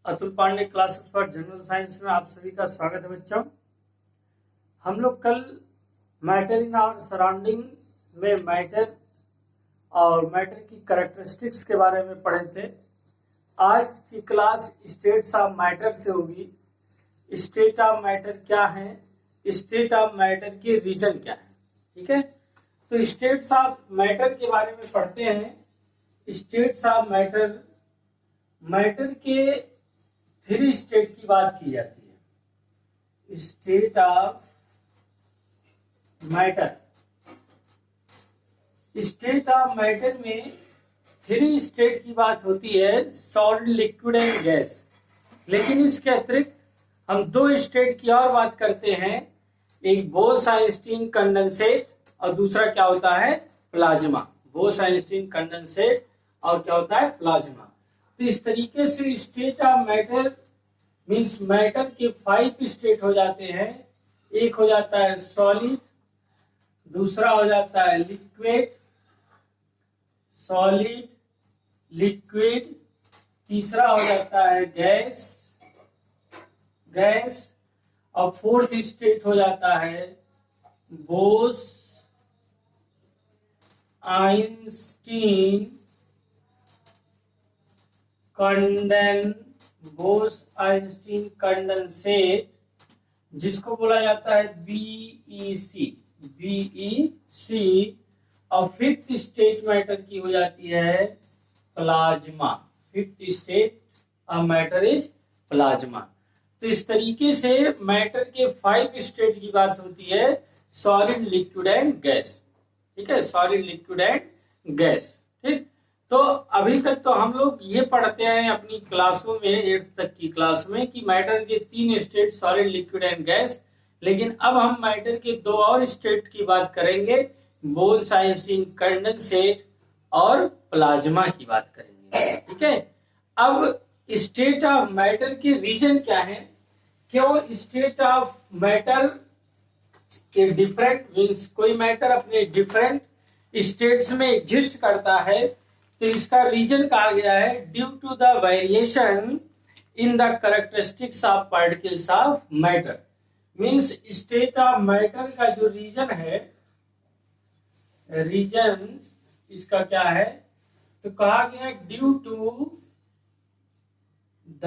Atul Pandey classes for general science में आप सभी का स्वागत है बच्चों। हम लोग कल मैटर इन आवर सराउंडिंग में मैटर और मैटर की कैरेक्टरिस्टिक्स के बारे में पढ़े थे। आज की क्लास स्टेट्स ऑफ मैटर से होगी। स्टेट ऑफ मैटर क्या है, स्टेट ऑफ मैटर के रीजन क्या है, ठीक है। तो स्टेट्स ऑफ मैटर के बारे में पढ़ते हैं। स्टेट्स ऑफ मैटर, मैटर के 3 स्टेट की बात की जाती है। State of matter, state of matter में 3 स्टेट की बात होती है, सॉलिड, लिक्विड एंड गैस। लेकिन इसके अतिरिक्त हम 2 स्टेट की और बात करते हैं, एक बोस-आइंस्टीन कंडेंसेट और दूसरा क्या होता है, प्लाज्मा। बोस-आइंस्टीन कंडेंसेट और क्या होता है, प्लाज्मा। तो इस तरीके से state of matter means matter के 5 स्टेट हो जाते हैं। एक हो जाता है सॉलिड, दूसरा हो जाता है लिक्विड, सॉलिड, लिक्विड, तीसरा हो जाता है गैस, गैस, और 4th स्टेट हो जाता है बोस आइंस्टीन बोस-आइंस्टीन कंडेंसेट, जिसको बोला जाता है बीईसी। और 5th स्टेट मैटर की हो जाती है plasma. 5th state of matter is plasma. तो इस तरीके से मैटर के 5 स्टेट की बात होती है, सॉलिड, लिक्विड एंड गैस, ठीक है, सॉलिड, लिक्विड एंड गैस, ठीक। तो अभी तक तो हम लोग ये पढ़ते हैं अपनी क्लासों में, 8th तक की क्लास में, कि मैटर के 3 state, solid, liquid and gas. लेकिन अब हम मैटर के 2 और स्टेट की बात करेंगे, बोस-आइंस्टीन कंडेंसेट और प्लाज्मा की बात करेंगे, ठीक है। अब स्टेट ऑफ मैटर के रीजन क्या है, क्यों स्टेट ऑफ मैटर के डिफरेंट मीन्स कोई मैटर अपने डिफरेंट स्टेट्स में एग्जिस्ट करता है, तो इसका रीजन कहा गया है due to the variation in the characteristics of particles of matter. Means state of matter का जो रीजन है, रीजन इसका क्या है, तो कहा गया due to the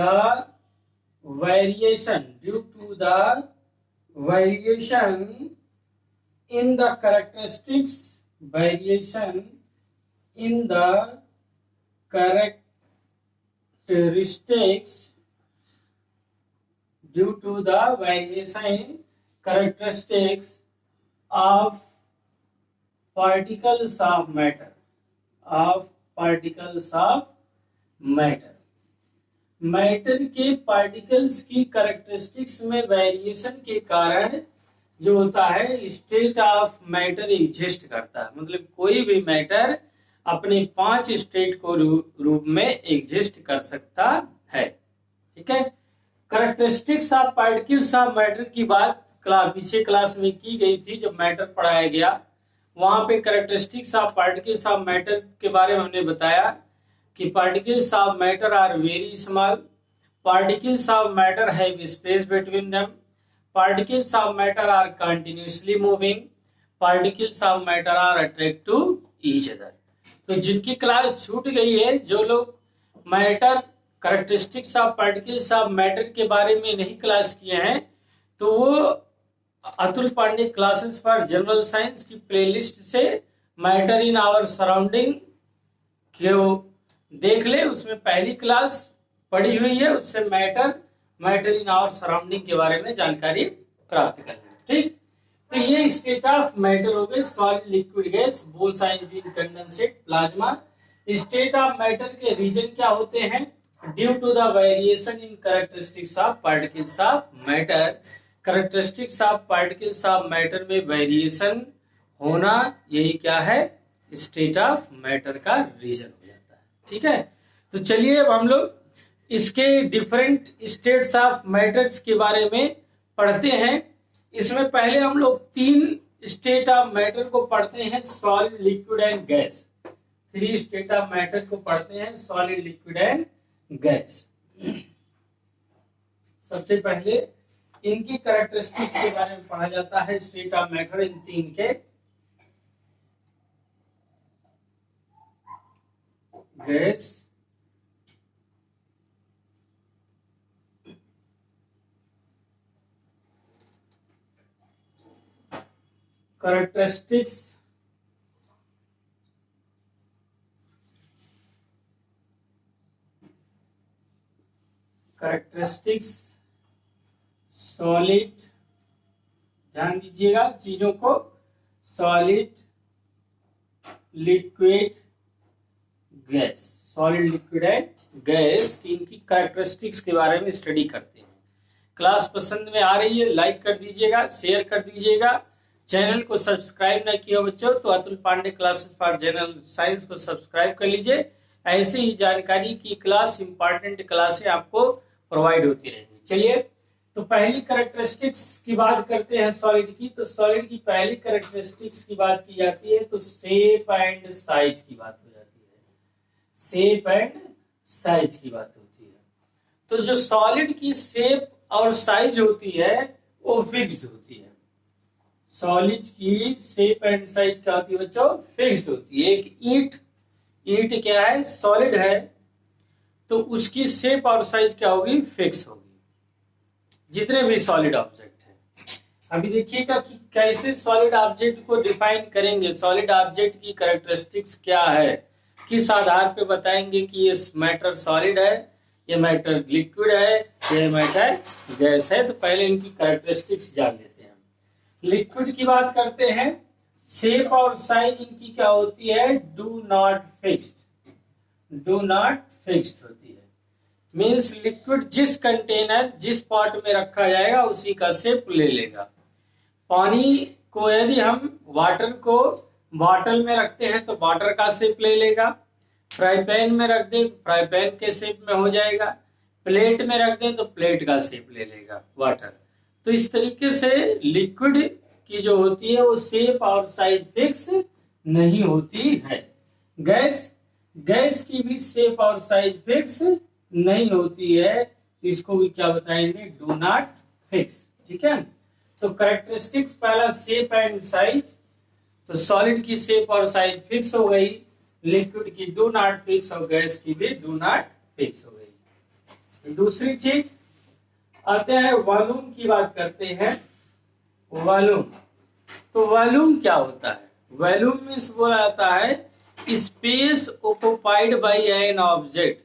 variation, due to the variation in the characteristics, variation in the characteristics, due to the variation characteristics of particles of matter, of particles of matter। Matter के particles की characteristics में variation के कारण जो होता है, state of matter exist करता है। मतलब कोई भी मैटर अपने 5 स्टेट को रूप में एग्जिस्ट कर सकता है, ठीक है। Characteristics of particles of matter की बात पीछे क्लास में की गई थी, जब मैटर पढ़ाया गया। वहां पे characteristics of particles of matter के बारे में हमने बताया कि particles of matter are very small, particles of matter have space between them, particles of matter are continuously moving, particles of matter are attract to each other. तो जिनकी class छूट गई है, जो लोग matter, characteristics of particles of matter के बारे में नहीं क्लास किए हैं, तो वो Atul Pandey classes for general science की प्लेलिस्ट से मैटर इन आवर सराउंडिंग को देख ले। उसमें पहली क्लास पढ़ी हुई है, उससे मैटर इन आवर सराउंडिंग के बारे में जानकारी प्राप्त करना, ठीक। तो ये स्टेट ऑफ मैटर हो गए, solid, liquid, gas, Bose Einstein condensate, plasma. State of matter के रीजन क्या होते हैं, due to the variation in characteristics of particles of matter. Characteristics of particles of matter में वेरिएशन होना, यही क्या है, स्टेट ऑफ मैटर का रीजन हो जाता है, ठीक है। तो चलिए अब हम लोग इसके डिफरेंट स्टेट्स ऑफ मैटर्स के बारे में पढ़ते हैं। इसमें पहले हम लोग 3 स्टेट ऑफ मैटर को पढ़ते हैं, solid, liquid and gas. 3 state of matter को पढ़ते हैं, सॉलिड, लिक्विड एंड गैस। सबसे पहले इनकी कैरेक्टरिस्टिक्स के बारे में पढ़ा जाता है, स्टेट ऑफ मैटर इन तीन के। गैस, कैरेक्टरिस्टिक्स सॉलिड, ध्यान दीजिएगा चीजों को, solid, liquid, gas, solid, liquid and gas की इनकी कैरेक्टरिस्टिक्स के बारे में स्टडी करते हैं। क्लास पसंद में आ रही है, लाइक कर दीजिएगा, शेयर कर दीजिएगा। चैनल को सब्सक्राइब ना किया बच्चों तो Atul Pandey classes for general science को सब्सक्राइब कर लीजिए। ऐसे ही जानकारी की क्लास, इंपॉर्टेंट क्लासें आपको प्रोवाइड होती रहेंगी। चलिए, तो पहली कैरेक्टरिस्टिक्स की बात करते हैं सॉलिड की। तो सॉलिड की पहली कैरेक्टरिस्टिक्स की बात की जाती है तो शेप एंड साइज की बात हो जाती है। शेप एंड साइज की बात होती है। तो जो सॉलिड की शेप और साइज होती है वो फिक्स्ड होती है। सॉलिड की शेप एंड साइज क्या होती है बच्चों? फिक्स्ड होती है। एक ईंट क्या है? सॉलिड है, तो उसकी शेप और साइज क्या होगी? फिक्स होगी। जितने भी सॉलिड ऑब्जेक्ट है, अभी देखिएगा कि कैसे सॉलिड ऑब्जेक्ट को डिफाइन करेंगे। सॉलिड ऑब्जेक्ट की कैरेक्टरिस्टिक्स क्या है, किस आधार पे बताएंगे कि ये मैटर सॉलिड है, ये मैटर लिक्विड है, ये मैटर गैस है। तो पहले इनकी कैरेक्टरिस्टिक्स जान लेते हैं। लिक्विड की बात करते हैं। शेप और साइज इनकी क्या होती है? Do not fixed, do not fixed होती है। मीन्स लिक्विड जिस कंटेनर, जिस पॉट में रखा जाएगा उसी का शेप ले लेगा। पानी को यदि हम वाटर को बॉटल में रखते हैं तो वाटर का शेप ले लेगा। फ्राई पैन में रख दें, फ्राई पैन के शेप में हो जाएगा। प्लेट में रख दें तो प्लेट का शेप ले लेगा वाटर। तो इस तरीके से लिक्विड की जो होती है वो शेप और साइज फिक्स नहीं होती है। गैस की भी शेप और साइज फिक्स नहीं होती है, तो इसको भी क्या बताएंगे? Do not fix. ठीक है, तो कैरेक्टरिस्टिक्स पहला शेप एंड साइज। तो सॉलिड की शेप और साइज फिक्स हो गई, लिक्विड की डू नॉट फिक्स और गैस की भी डू नॉट फिक्स हो गई। दूसरी चीज आते हैं वॉल्यूम की बात करते हैं। वॉल्यूम, तो वॉल्यूम क्या होता है? वॉल्यूम मीन्स बोला जाता है space occupied by an object.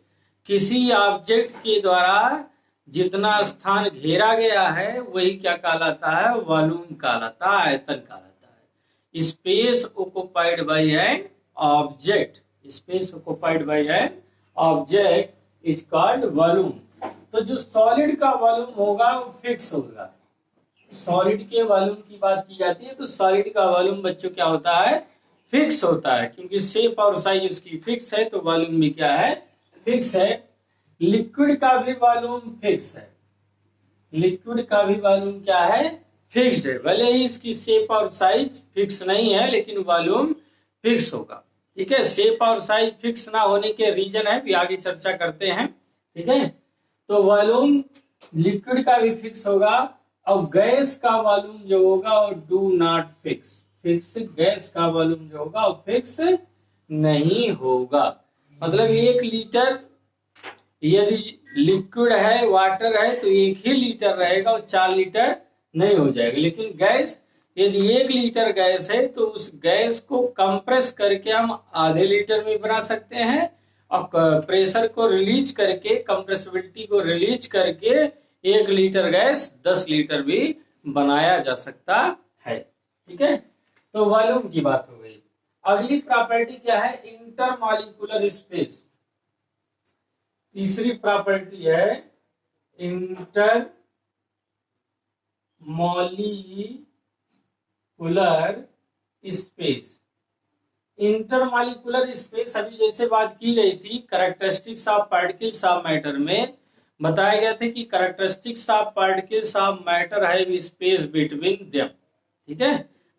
किसी ऑब्जेक्ट के द्वारा जितना स्थान घेरा गया है वही क्या कहलाता है? वॉल्यूम कहलाता है, आयतन कहलाता है। Space occupied by an object, space occupied by an object is called volume. तो जो सॉलिड का वॉल्यूम होगा वो फिक्स होगा। सॉलिड के वॉल्यूम की बात की जाती है तो सॉलिड का वॉल्यूम बच्चों क्या होता है? फिक्स होता है, क्योंकि शेप और साइज उसकी फिक्स है तो वॉल्यूम भी क्या है? फिक्स है। लिक्विड का भी वॉल्यूम फिक्स है। लिक्विड का भी वॉल्यूम क्या है? फिक्स्ड है। भले ही इसकी शेप और साइज फिक्स नहीं है लेकिन वॉल्यूम फिक्स होगा। ठीक है, शेप और साइज फिक्स ना होने के रीजन है, भी आगे चर्चा करते हैं। ठीक है, तो वॉल्यूम लिक्विड का भी फिक्स होगा और गैस का वॉल्यूम जो होगा वो do not fix. Fix gas का वॉल्यूम जो होगा वो फिक्स नहीं होगा। मतलब 1 लीटर यदि लिक्विड है, वाटर है, तो 1 ही लीटर रहेगा और 4 लीटर नहीं हो जाएगा। लेकिन गैस, यदि 1 लीटर गैस है तो उस गैस को कंप्रेस करके हम आधे लीटर में बना सकते हैं और प्रेशर को रिलीज करके, कंप्रेसिबिलिटी को रिलीज करके 1 लीटर गैस 10 लीटर भी बनाया जा सकता है। ठीक है, तो वॉल्यूम की बात हो गई। अगली प्रॉपर्टी क्या है? Intermolecular space. तीसरी प्रॉपर्टी है इंटरमॉलिक्यूलर स्पेस। इंटरमॉलिक्यूलर स्पेस अभी जैसे बात की गई थी characteristics of particles of matter में, बताया गया था कि characteristics of particles of matter है स्पेस बिटवीन देम। ठीक है,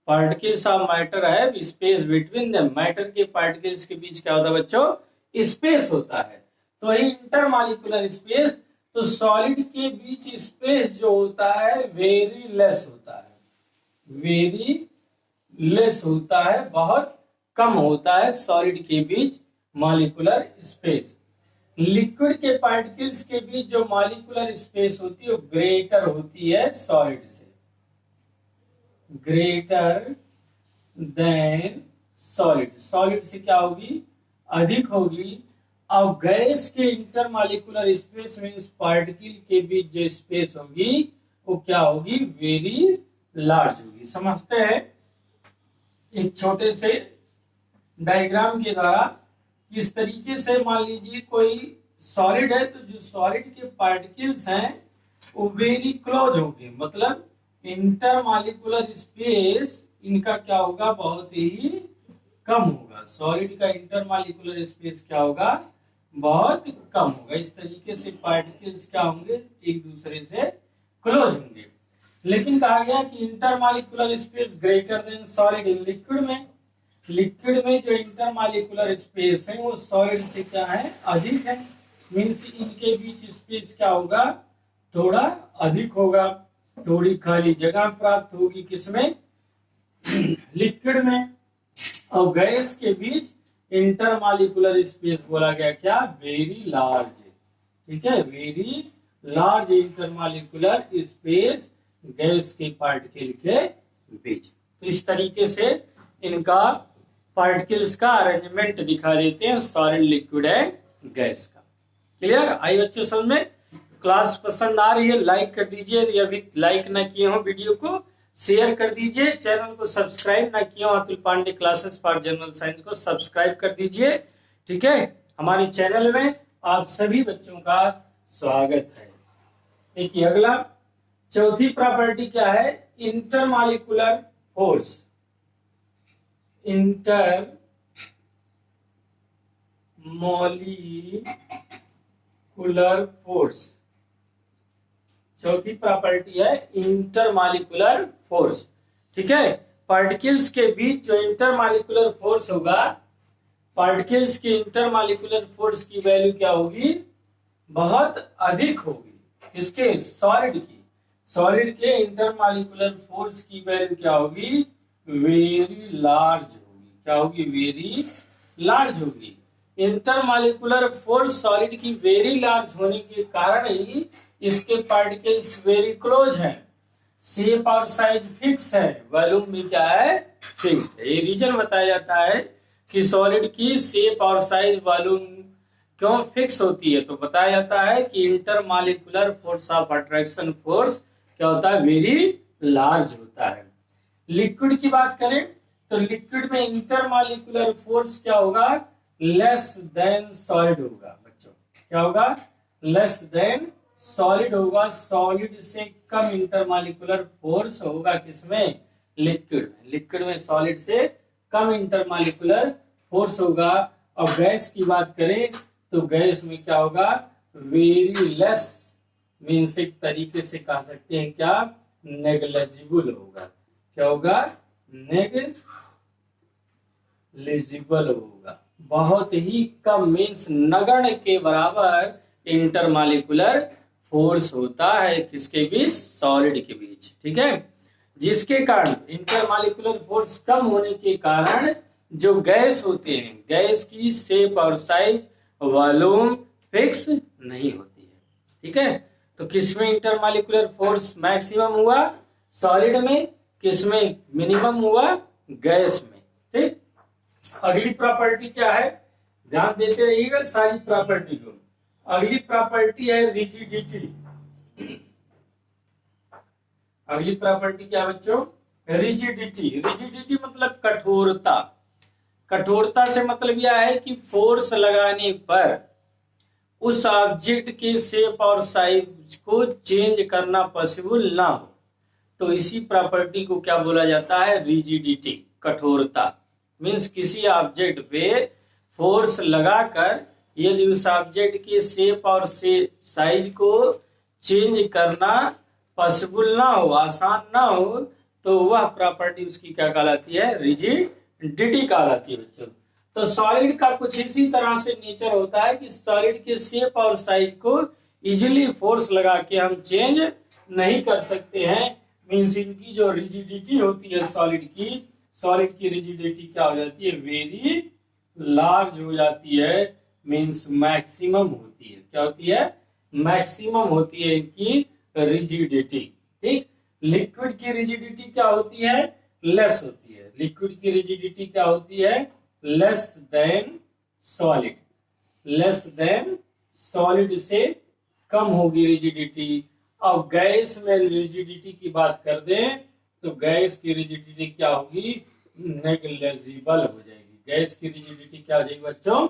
पार्टिकल्स ऑफ मैटर है स्पेस बिटवीन देम। मैटर के पार्टिकल्स के बीच क्या होता है बच्चों? स्पेस होता है। तो इंटरमॉलिक्यूलर स्पेस, तो सॉलिड के बीच स्पेस जो होता है वेरी लेस होता है, वेरी लेस होता है, बहुत कम होता है सॉलिड के बीच मॉलिक्यूलर स्पेस। लिक्विड के पार्टिकल्स के बीच जो मॉलिक्यूलर स्पेस होती है वो ग्रेटर होती है सॉलिड से, ग्रेटर देन सॉलिड। सॉलिड से क्या होगी, अधिक होगी। अब गैस के इंटरमॉलिक्यूलर स्पेस में इस पार्टिकल के बीच जो स्पेस होगी वो क्या होगी, वेरी लार्ज होगी। समझते हैं एक छोटे से डायग्राम के द्वारा। किस तरीके से, मान लीजिए कोई सॉलिड है तो जो सॉलिड के पार्टिकल्स हैं वो वेरी क्लोज होंगे, मतलब इंटरमॉलिक्यूलर स्पेस इनका क्या होगा, बहुत ही कम होगा। सॉलिड का इंटरमॉलिक्यूलर स्पेस क्या होगा, बहुत कम होगा। इस तरीके से पार्टिकल्स क्या होंगे, एक दूसरे से क्लोज होंगे। लेकिन कहा गया कि intermolecular space greater than solid in liquid में, लिक्विड में जो इंटरमॉलिक्यूलर स्पेस है वो सॉलिड से क्या है, अधिक है। मीन्स इनके बीच स्पेस क्या होगा, थोड़ा अधिक होगा, थोड़ी खाली जगह प्राप्त होगी किसमें, लिक्विड में। और गैस के बीच इंटरमॉलिक्यूलर स्पेस बोला गया क्या, वेरी लार्ज। ठीक है, very large intermolecular space gas के पार्टिकल के बीच। तो इस तरीके से इनका पार्टिकल्स का अरेंजमेंट दिखा देते हैं सॉलिड, लिक्विड एंड गैस का। क्लियर, आई बच्चों समझ में? क्लास पसंद आ रही है लाइक कर दीजिए, यदि अभी लाइक ना किए हो वीडियो को शेयर कर दीजिए, चैनल को सब्सक्राइब ना किए हो Atul Pandey classes for general science को सब्सक्राइब कर दीजिए। ठीक है, हमारे चैनल में आप सभी बच्चों का स्वागत है। देखिए अगला चौथी प्रॉपर्टी क्या है, इंटरमॉलिक्यूलर फोर्स। इंटरमॉलिक्यूलर फोर्स, चौथी प्रॉपर्टी है इंटरमॉलिक्यूलर फोर्स। ठीक है, पार्टिकल्स के बीच जो इंटरमॉलिक्यूलर फोर्स होगा, पार्टिकल्स की इंटरमॉलिक्यूलर फोर्स की वैल्यू क्या होगी, बहुत अधिक होगी। किसके, सॉलिड की। सॉलिड के इंटरमॉलिक्यूलर फोर्स की वैल्यू क्या होगी, वेरी लार्ज होगी। क्या होगी, वेरी लार्ज होगी। इंटरमॉलिक्यूलर फोर्स सॉलिड की वेरी लार्ज होने के कारण ही इसके पार्टिकल्स वेरी क्लोज हैं, शेप और साइज फिक्स है, वॉल्यूम भी क्या है, फिक्स्ड है। ये रीजन बताया जाता है कि सॉलिड की शेप और साइज वॉल्यूम क्यों फिक्स होती है, तो बताया जाता है कि intermolecular force of attraction force क्या होता है, वेरी लार्ज होता है। लिक्विड की बात करें तो लिक्विड में इंटरमॉलिक्यूलर फोर्स क्या होगा, लेस देन सॉलिड होगा। बच्चों क्या होगा, लेस देन सॉलिड होगा। सॉलिड से कम इंटरमॉलिक्यूलर फोर्स होगा किसमें, लिक्विड में। लिक्विड में सॉलिड से कम इंटरमॉलिक्यूलर फोर्स होगा। और गैस की बात करें तो गैस में क्या होगा, वेरी लेस, मीन्स एक तरीके से कह सकते हैं क्या, नेग्लिजिबल होगा। क्या होगा, नेग्लिजिबल होगा, बहुत ही कम, मीन्स नगण्य के बराबर इंटरमॉलिक्यूलर फोर्स होता है किसके बीच, सॉलिड के बीच। ठीक है, जिसके कारण इंटरमॉलिक्यूलर फोर्स कम होने के कारण जो गैस होते हैं, गैस की शेप और साइज वॉल्यूम फिक्स नहीं होती है। ठीक है, तो किसमें इंटरमॉलिक्यूलर फोर्स मैक्सिमम हुआ, सॉलिड में। किसमें मिनिमम हुआ, गैस में। ठीक, अगली प्रॉपर्टी क्या है, ध्यान देते रहिएगा सारी प्रॉपर्टी को। अगली प्रॉपर्टी है रिजिडिटी। अगली प्रॉपर्टी क्या बच्चों, रिजिडिटी। रिजिडिटी मतलब कठोरता। कठोरता से मतलब यह है कि फोर्स लगाने पर उस ऑब्जेक्ट के शेप और साइज को चेंज करना पॉसिबल ना हो, तो इसी प्रॉपर्टी को क्या बोला जाता है, रिजिडिटी, कठोरता। मीन्स किसी ऑब्जेक्ट पे फोर्स लगाकर यदि उस ऑब्जेक्ट के शेप और साइज को चेंज करना पॉसिबल ना हो, आसान ना हो, तो वह प्रॉपर्टी उसकी क्या कहलाती है, रिजिडिटी कहलाती है बच्चों। तो सॉलिड का कुछ इसी तरह से नेचर होता है कि सॉलिड के शेप और साइज को इजिली फोर्स लगा के हम चेंज नहीं कर सकते हैं। मीन्स इनकी जो रिजिडिटी होती है सॉलिड की रिजिडिटी क्या हो जाती है, वेरी लार्ज हो जाती है। मीन्स मैक्सिमम होती है, क्या होती है, मैक्सिमम होती है इनकी रिजिडिटी। ठीक, लिक्विड की रिजिडिटी क्या होती है, लेस होती है। लिक्विड की रिजिडिटी क्या होती है, less than solid. Less than solid से कम होगी रिजिडिटी। अब गैस में रिजिडिटी की बात कर दें तो गैस की रिजिडिटी क्या होगी, नेग्लेजिबल हो जाएगी। गैस की रिजिडिटी क्या हो जाएगी बच्चों,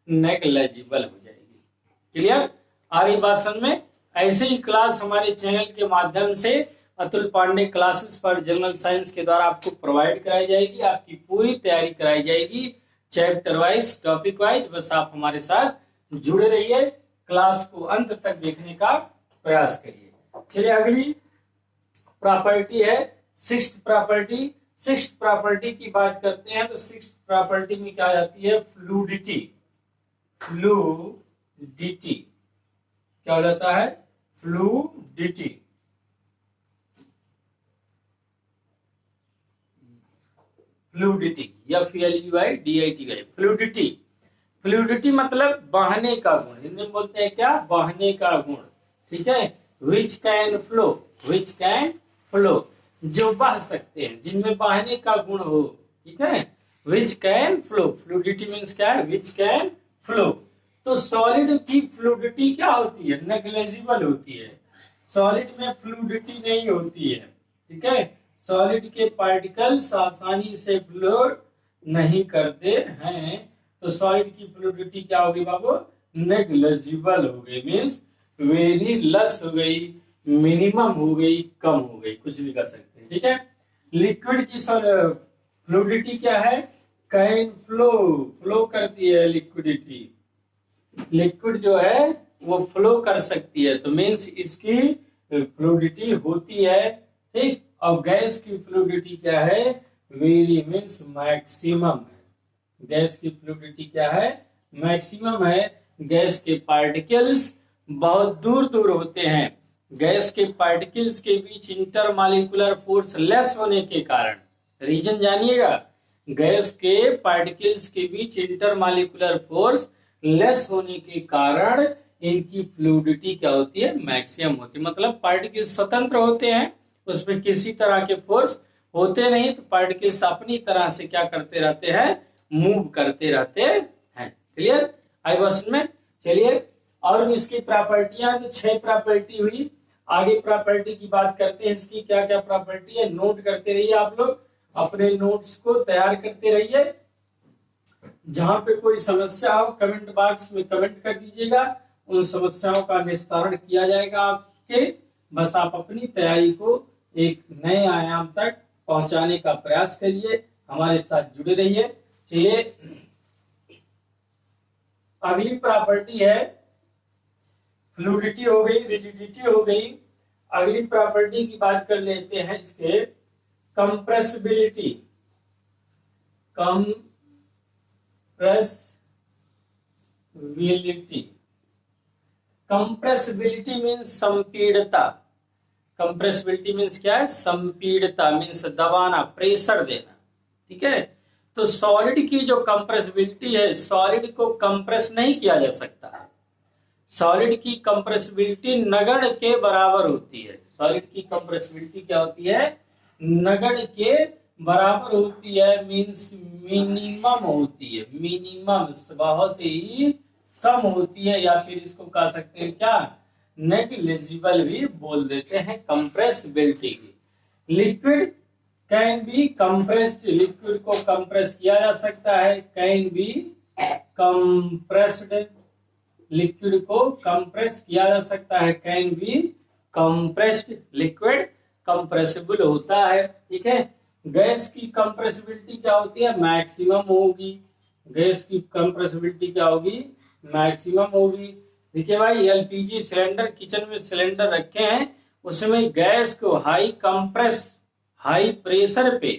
नेग्लेजिबल हो जाएगी। क्लियर, आ रही बात समझ में। ऐसे ही क्लास हमारे चैनल के माध्यम से अतुल पांडे क्लासेस पर जनरल साइंस के द्वारा आपको प्रोवाइड कराई जाएगी। आपकी पूरी तैयारी कराई जाएगी, चैप्टर वाइज, टॉपिक वाइज। बस आप हमारे साथ जुड़े रहिए, क्लास को अंत तक देखने का प्रयास करिए। चलिए अगली प्रॉपर्टी है सिक्स्थ प्रॉपर्टी। सिक्स्थ प्रॉपर्टी की बात करते हैं तो सिक्स्थ प्रॉपर्टी में क्या आ जाती है, फ्लूडिटी। फ्लूडिटी क्या हो जाता है, fluidity. Fluidity, FLUIDITY, fluidity. Fluidity मतलब बहने का गुण, हिंदी में बोलते हैं क्या, बहने का गुण। ठीक है, which can flow, which can flow, जो बह सकते हैं, जिनमें बहने का गुण हो। ठीक है, which can flow, fluidity means क्या है, विच कैन फ्लो। तो सॉलिड की फ्लूडिटी क्या होती है, नेग्लेजिबल होती है। सॉलिड में फ्लूडिटी नहीं होती है। ठीक है, सॉलिड के पार्टिकल्स आसानी से फ्लो नहीं करते हैं, तो सॉलिड की फ्लूडिटी क्या होगी बाबू, नेग्लेजिबल हो गई। मीन्स वेरी लेस हो गई, मिनिमम हो गई, कम हो गई, कुछ भी कर सकते हैं। ठीक है, लिक्विड की फ्लूडिटी क्या है, कैन फ्लो, फ्लो करती है लिक्विडिटी। लिक्विड जो है वो फ्लो कर सकती है, तो मीन्स इसकी फ्लूडिटी होती है। ठीक, और गैस की फ्लूडिटी क्या है, वेरी मीन्स मैक्सिमम। गैस की फ्लूडिटी क्या है, मैक्सिमम है। गैस के पार्टिकल्स बहुत दूर दूर होते हैं। गैस के पार्टिकल्स के बीच इंटरमॉलिक्यूलर फोर्स लेस होने के कारण, रीजन जानिएगा, गैस के पार्टिकल्स के बीच इंटरमॉलिक्यूलर फोर्स लेस होने के कारण इनकी फ्लूडिटी क्या होती है, मैक्सिमम होती है। मतलब पार्टिकल्स स्वतंत्र होते हैं, उसमें किसी तरह के फोर्स होते नहीं, तो पार्टिकल्स अपनी तरह से क्या करते रहते हैं, मूव करते रहते हैं। क्लियर, आई बस में। चलिए और भी इसकी प्रॉपर्टियां, तो 6 प्रॉपर्टी हुई। आगे प्रॉपर्टी की बात करते हैं, इसकी क्या क्या प्रॉपर्टी है, नोट करते रहिए। आप लोग अपने नोट्स को तैयार करते रहिए। जहां पे कोई समस्या हो कमेंट बॉक्स में कमेंट कर दीजिएगा, उन समस्याओं का निस्तारण किया जाएगा आपके। बस आप अपनी तैयारी को एक नए आयाम तक पहुंचाने का प्रयास करिए, हमारे साथ जुड़े रहिए। चलिए अगली प्रॉपर्टी है, फ्लूडिटी हो गई, रिजिडिटी हो गई। अगली प्रॉपर्टी की बात कर लेते हैं इसके कंप्रेसिबिलिटी। कंप्रेसिबिलिटी मीन्स संपीड़ता। कंप्रेसिबिलिटी मीन्स क्या है, संपीड़ता मीन्स दबाना, प्रेशर देना। ठीक है, तो सॉलिड की जो कंप्रेसिबिलिटी है, सॉलिड को कंप्रेस नहीं किया जा सकता है। सॉलिड की कंप्रेसिबिलिटी नगण्य के बराबर होती है। सॉलिड की कंप्रेसिबिलिटी क्या होती है, नगण्य के बराबर होती है। मीन्स मिनिमम होती है, मिनिमम बहुत ही कम होती है, या फिर इसको कह सकते हैं क्या, नेग्लिजिबल भी बोल देते हैं कंप्रेसिबिलिटी की। Liquid can be compressed, liquid को कंप्रेस किया जा सकता है, कैन बी कंप्रेस्ड, लिक्विड को कंप्रेस किया जा सकता है, can be compressed. Liquid compressible होता है। ठीक है, गैस की कंप्रेसिबिलिटी क्या होती है, मैक्सिमम होगी। गैस की कंप्रेसिबिलिटी क्या होगी, मैक्सिमम होगी। देखिए भाई, एलपीजी सिलेंडर, किचन में सिलेंडर रखे हैं, उसमें गैस को हाई प्रेशर पे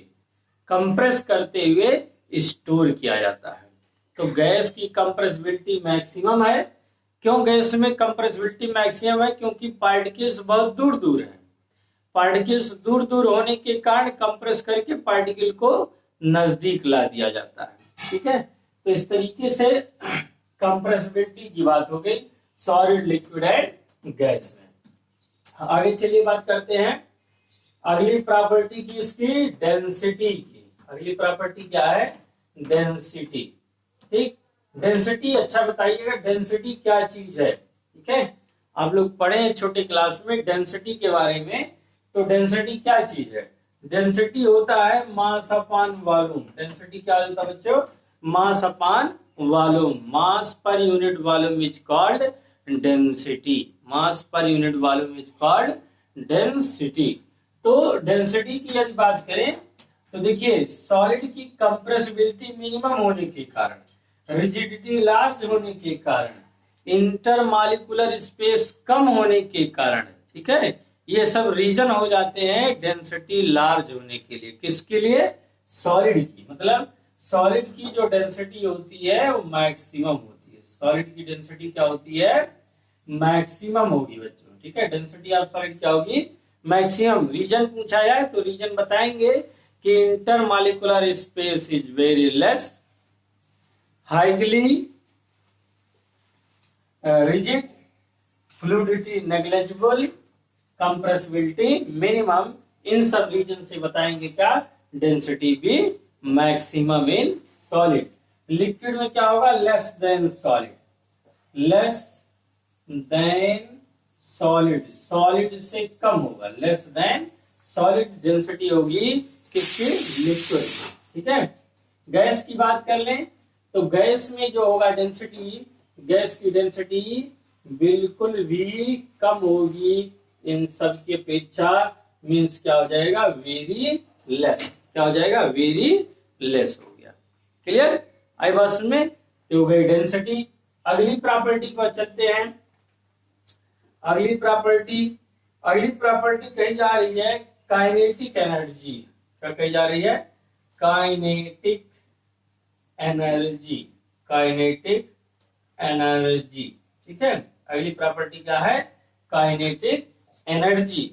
कंप्रेस करते हुए स्टोर किया जाता है। तो गैस की कंप्रेसिबिलिटी मैक्सिमम है, क्यों गैस में कंप्रेसिबिलिटी मैक्सिमम है? क्योंकि पार्टिकल्स बहुत दूर दूर है। पार्टिकल्स दूर दूर होने के कारण कंप्रेस करके पार्टिकल को नजदीक ला दिया जाता है। ठीक है, तो इस तरीके से कंप्रेसिबिलिटी की बात हो गई सॉलिड, लिक्विड एंड गैस में। आगे चलिए बात करते हैं अगली प्रॉपर्टी की, इसकी डेंसिटी की। अगली प्रॉपर्टी क्या है? डेंसिटी। ठीक, डेंसिटी अच्छा बताइएगा, डेंसिटी क्या चीज है? ठीक है, आप लोग पढ़े हैं छोटे क्लास में डेंसिटी के बारे में, तो डेंसिटी क्या चीज है? डेंसिटी होता है मास अपान वॉल्यूम। डेंसिटी क्या होता है बच्चों? मास अपान volume. Mass per unit volume is called density. Mass per unit volume is called density. तो डेंसिटी की यदि बात करें तो देखिए, सॉलिड की कंप्रेसिबिलिटी मिनिमम होने के कारण, रिजिडिटी लार्ज होने के कारण, इंटरमॉलिक्यूलर स्पेस कम होने के कारण, ठीक है, ये सब रीजन हो जाते हैं डेंसिटी लार्ज होने के लिए। किसके लिए? सॉलिड की। मतलब सॉलिड की जो डेंसिटी होती है वो मैक्सिमम होती है। सॉलिड की डेंसिटी क्या होती है? मैक्सिमम होगी बच्चों। ठीक है, डेंसिटी ऑफ सॉलिड क्या होगी? मैक्सिमम। रीजन पूछा जाए तो रीजन बताएंगे कि intermolecular space is very less, highly rigid, fluidity negligible, compressibility minimum. इन सब रीजन से बताएंगे क्या? डेंसिटी भी मैक्सिमम इन सॉलिड। लिक्विड में क्या होगा? Less than solid. Less than solid, solid से कम होगा। लेस देन सॉलिड डेंसिटी होगी किसकी? लिक्विड। ठीक है, गैस की बात कर लें तो गैस में जो होगा डेंसिटी, गैस की डेंसिटी बिल्कुल भी कम होगी इन सब की अपेक्षा। मीन्स क्या हो जाएगा? Very less. क्या हो जाएगा? वेरी लेस हो गया। क्लियर? आई बात में तो हो गई डेंसिटी। अगली प्रॉपर्टी पर चलते हैं। अगली प्रॉपर्टी कही जा रही है काइनेटिक एनर्जी। क्या कही जा रही है? Kinetic energy. Kinetic energy. ठीक है, अगली प्रॉपर्टी क्या है? Kinetic energy.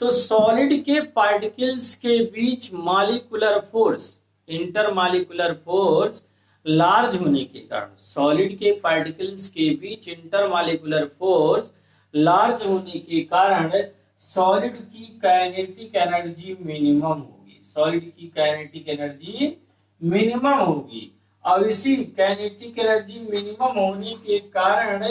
तो सॉलिड के पार्टिकल्स के बीच molecular force, intermolecular force large होने के कारण, सॉलिड के पार्टिकल्स के बीच इंटरमॉलिक्यूलर फोर्स लार्ज होने के कारण सॉलिड की काइनेटिक एनर्जी मिनिमम होगी। सॉलिड की काइनेटिक एनर्जी मिनिमम होगी। अब इसी काइनेटिक एनर्जी मिनिमम होने के कारण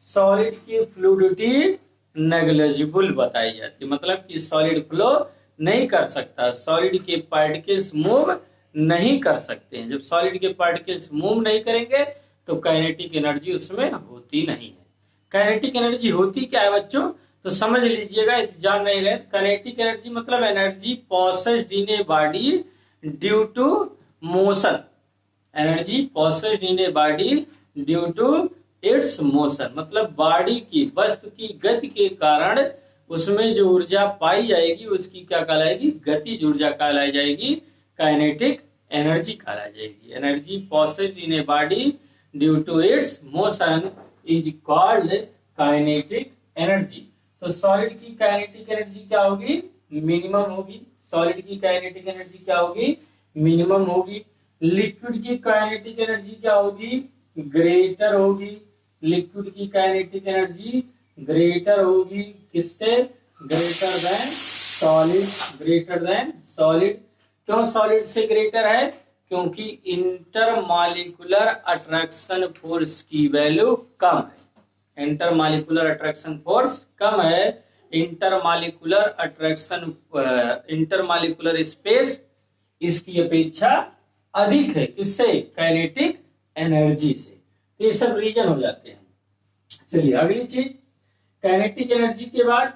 सॉलिड की फ्लूइडिटी नेग्लिजिबल बताई जाती है। मतलब कि सॉलिड फ्लो नहीं कर सकता, सॉलिड के पार्टिकल्स मूव नहीं कर सकते हैं। जब सॉलिड के पार्टिकल्स मूव नहीं करेंगे तो काइनेटिक एनर्जी उसमें होती नहीं है। काइनेटिक एनर्जी होती क्या है बच्चों? तो समझ लीजिएगा, जान नहीं रहे। काइनेटिक एनर्जी मतलब energy possessed in a body due to motion. Energy possessed in a body due to its motion. मतलब बॉडी की, वस्तु की गति के कारण उसमें जो ऊर्जा पाई जाएगी उसकी क्या कहलाएगी? गतिज ऊर्जा कहलाई जाएगी, काइनेटिक एनर्जी कहलाई जाएगी। Energy possessed in a body due to its motion is called kinetic energy. तो सॉलिड की काइनेटिक एनर्जी क्या होगी? मिनिमम होगी। सॉलिड की काइनेटिक एनर्जी क्या होगी? मिनिमम होगी। लिक्विड की काइनेटिक एनर्जी क्या होगी? ग्रेटर होगी। लिक्विड की काइनेटिक एनर्जी ग्रेटर होगी। किससे? Greater than solid. Greater than solid. क्यों सॉलिड से ग्रेटर है? क्योंकि इंटरमॉलिक्यूलर अट्रैक्शन फोर्स की वैल्यू कम है। इंटरमॉलिक्यूलर अट्रैक्शन फोर्स कम है। इंटरमॉलिक्यूलर स्पेस इसकी अपेक्षा अधिक है। किससे? काइनेटिक एनर्जी से। तो ये सब रीजन हो जाते हैं। चलिए अगली चीज, काइनेटिक एनर्जी के बाद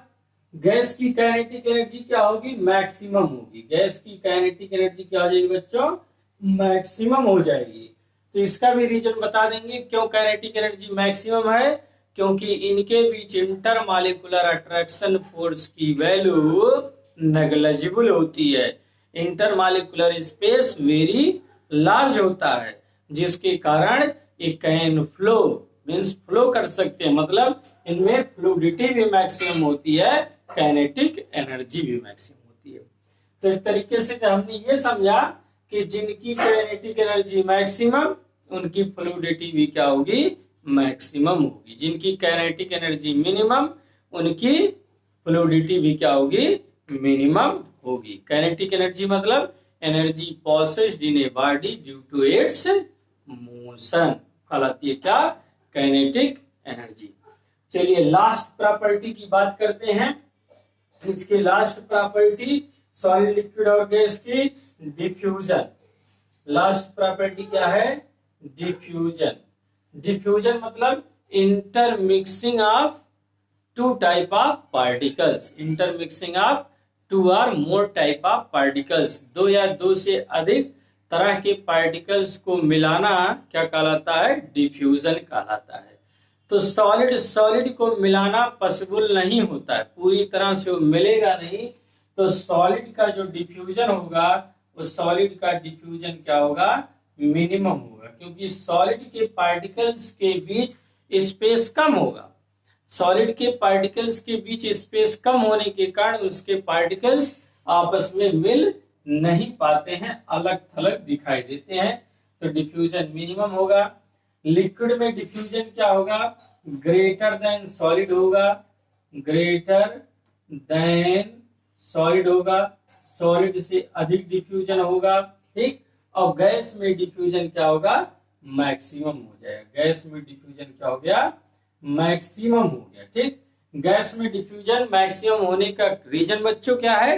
गैस की काइनेटिक एनर्जी क्या होगी? मैक्सिमम होगी। गैस की काइनेटिक एनर्जी क्या हो जाएगी बच्चों? मैक्सिमम हो जाएगी। तो इसका भी रीजन बता देंगे क्यों काइनेटिक एनर्जी मैक्सिमम है। क्योंकि इनके बीच इंटरमॉलिक्यूलर अट्रैक्शन फोर्स की वैल्यू नेग्लिजिबल होती है। इंटरमॉलिक्यूलर स्पेस वेरी लार्ज होता है, जिसके कारण it can flow means flow कर सकते हैं, मतलब इनमें फ्लूइडिटी भी मैक्सिमम होती है, काइनेटिक एनर्जी भी मैक्सिमम होती है। तो एक तरीके से हमने ये समझा कि जिनकी काइनेटिक एनर्जी मैक्सिमम उनकी फ्लूइडिटी भी क्या होगी, मैक्सिमम होगी। जिनकी काइनेटिक एनर्जी मिनिमम उनकी फ्लूइडिटी भी क्या होगी, मिनिमम होगी। काइनेटिक एनर्जी मतलब energy possessed in a body due to its motion, कहलाती है क्या, काइनेटिक एनर्जी। चलिए लास्ट प्रॉपर्टी की बात करते हैं। इसके लास्ट प्रॉपर्टी सॉलिड, लिक्विड और गैस की डिफ्यूजन। लास्ट प्रॉपर्टी क्या है, डिफ्यूजन। डिफ्यूजन मतलब intermixing of two type of particles, intermixing of to और मोर टाइप ऑफ पार्टिकल्स, दो या दो से अधिक तरह के पार्टिकल्स को मिलाना क्या कहलाता है, डिफ्यूजन कहलाता है। तो सॉलिड सॉलिड को मिलाना पॉसिबल नहीं होता है, पूरी तरह से वो मिलेगा नहीं। तो सॉलिड का जो डिफ्यूजन होगा, उस सॉलिड का डिफ्यूजन क्या होगा, मिनिमम होगा, क्योंकि सॉलिड के पार्टिकल्स के बीच स्पेस कम होगा। सॉलिड के पार्टिकल्स के बीच स्पेस कम होने के कारण उसके पार्टिकल्स आपस में मिल नहीं पाते हैं, अलग थलग दिखाई देते हैं, तो डिफ्यूजन मिनिमम होगा। लिक्विड में डिफ्यूजन क्या होगा, ग्रेटर देन सॉलिड होगा, ग्रेटर देन सॉलिड होगा, सॉलिड से अधिक डिफ्यूजन होगा, ठीक। और गैस में डिफ्यूजन क्या होगा, मैक्सिमम हो जाएगा। गैस में डिफ्यूजन क्या हो गया, मैक्सिमम हो गया, ठीक। गैस में डिफ्यूजन मैक्सिमम होने का रीजन बच्चों क्या है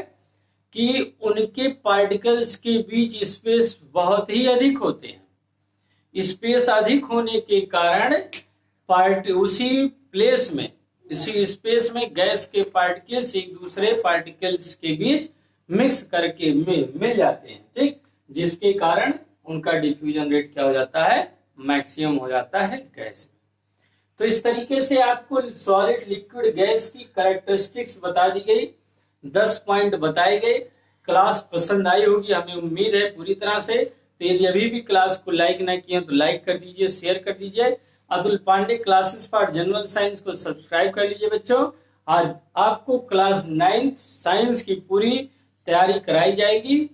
कि उनके पार्टिकल्स के बीच स्पेस बहुत ही अधिक होते हैं। स्पेस अधिक होने के कारण उसी प्लेस में, इसी स्पेस में गैस के पार्टिकल्स एक दूसरे पार्टिकल्स के बीच मिक्स करके मिल जाते हैं, ठीक, जिसके कारण उनका डिफ्यूजन रेट क्या हो जाता है, मैक्सिमम हो जाता है गैस में। तो इस तरीके से आपको सॉलिड, लिक्विड, गैस की कैरेक्टरिस्टिक्स बता दी गई, 10 पॉइंट बताए गए। क्लास पसंद आई होगी हमें उम्मीद है पूरी तरह से। तो यदि अभी भी क्लास को लाइक ना किए तो लाइक कर दीजिए, शेयर कर दीजिए। Atul Pandey classes for general science को सब्सक्राइब कर लीजिए बच्चों। आज आपको क्लास 9th साइंस की पूरी तैयारी कराई जाएगी,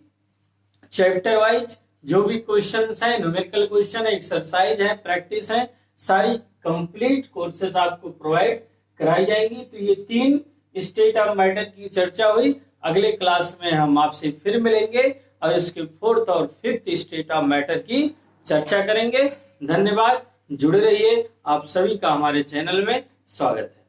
चैप्टर वाइज जो भी क्वेश्चंस हैं, न्यूमेरिकल क्वेश्चन है, एक्सरसाइज है, प्रैक्टिस है, सारी कंप्लीट कोर्सेस आपको प्रोवाइड कराई जाएंगी। तो ये 3 स्टेट ऑफ मैटर की चर्चा हुई। अगले क्लास में हम आपसे फिर मिलेंगे और इसके 4th और 5th स्टेट ऑफ मैटर की चर्चा करेंगे। धन्यवाद, जुड़े रहिए। आप सभी का हमारे चैनल में स्वागत है।